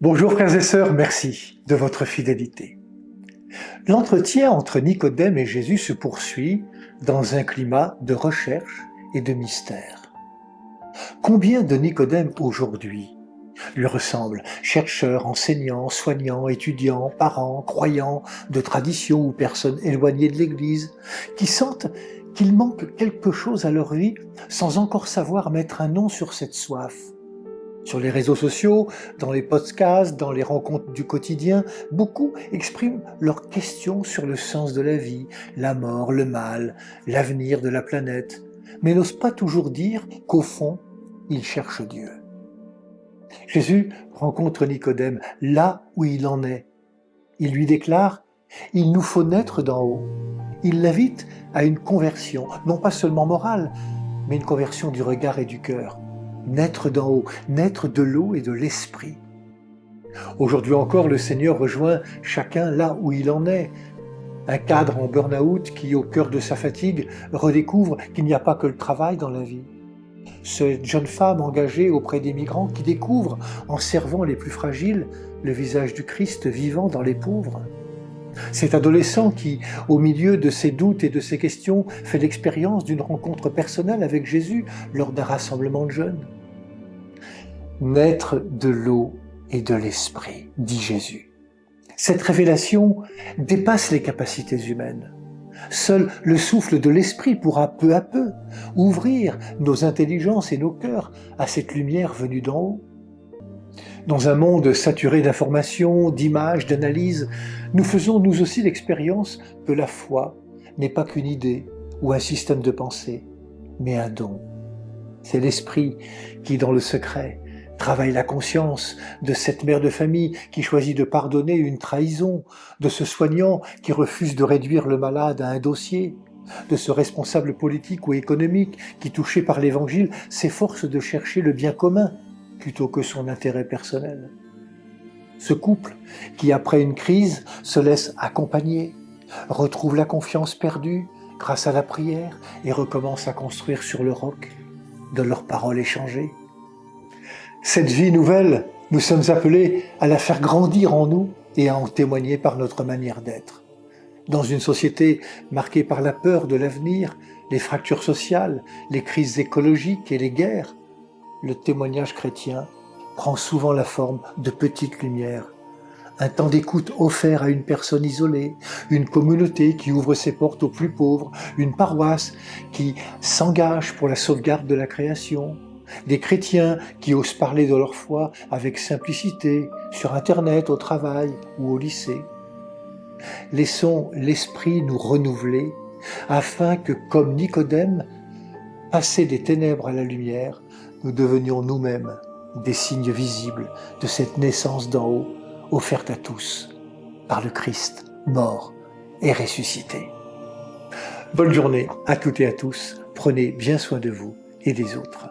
Bonjour frères et sœurs, merci de votre fidélité. L'entretien entre Nicodème et Jésus se poursuit dans un climat de recherche et de mystère. Combien de Nicodème aujourd'hui lui ressemblent, chercheurs, enseignants, soignants, étudiants, parents, croyants, de tradition ou personnes éloignées de l'Église, qui sentent qu'il manque quelque chose à leur vie sans encore savoir mettre un nom sur cette soif. Sur les réseaux sociaux, dans les podcasts, dans les rencontres du quotidien, beaucoup expriment leurs questions sur le sens de la vie, la mort, le mal, l'avenir de la planète, mais n'osent pas toujours dire qu'au fond, ils cherchent Dieu. Jésus rencontre Nicodème là où il en est. Il lui déclare « Il nous faut naître d'en haut ». Il l'invite à une conversion, non pas seulement morale, mais une conversion du regard et du cœur. Naître d'en haut, naître de l'eau et de l'esprit. Aujourd'hui encore, le Seigneur rejoint chacun là où il en est. Un cadre en burn-out qui, au cœur de sa fatigue, redécouvre qu'il n'y a pas que le travail dans la vie. Cette jeune femme engagée auprès des migrants qui découvre, en servant les plus fragiles, le visage du Christ vivant dans les pauvres. Cet adolescent qui, au milieu de ses doutes et de ses questions, fait l'expérience d'une rencontre personnelle avec Jésus lors d'un rassemblement de jeunes. Naître de l'eau et de l'esprit, dit Jésus. Cette révélation dépasse les capacités humaines. Seul le souffle de l'esprit pourra peu à peu ouvrir nos intelligences et nos cœurs à cette lumière venue d'en haut. Dans un monde saturé d'informations, d'images, d'analyses, nous faisons nous aussi l'expérience que la foi n'est pas qu'une idée ou un système de pensée, mais un don. C'est l'esprit qui, dans le secret, travaille la conscience de cette mère de famille qui choisit de pardonner une trahison, de ce soignant qui refuse de réduire le malade à un dossier, de ce responsable politique ou économique qui, touché par l'Évangile, s'efforce de chercher le bien commun plutôt que son intérêt personnel. Ce couple qui, après une crise, se laisse accompagner, retrouve la confiance perdue grâce à la prière et recommence à construire sur le roc de leurs paroles échangées. Cette vie nouvelle, nous sommes appelés à la faire grandir en nous et à en témoigner par notre manière d'être. Dans une société marquée par la peur de l'avenir, les fractures sociales, les crises écologiques et les guerres, le témoignage chrétien prend souvent la forme de petites lumières. Un temps d'écoute offert à une personne isolée, une communauté qui ouvre ses portes aux plus pauvres, une paroisse qui s'engage pour la sauvegarde de la création, des chrétiens qui osent parler de leur foi avec simplicité sur Internet, au travail ou au lycée. Laissons l'esprit nous renouveler afin que, comme Nicodème, passés des ténèbres à la lumière, nous devenions nous-mêmes des signes visibles de cette naissance d'en haut offerte à tous par le Christ mort et ressuscité. Bonne journée à toutes et à tous. Prenez bien soin de vous et des autres.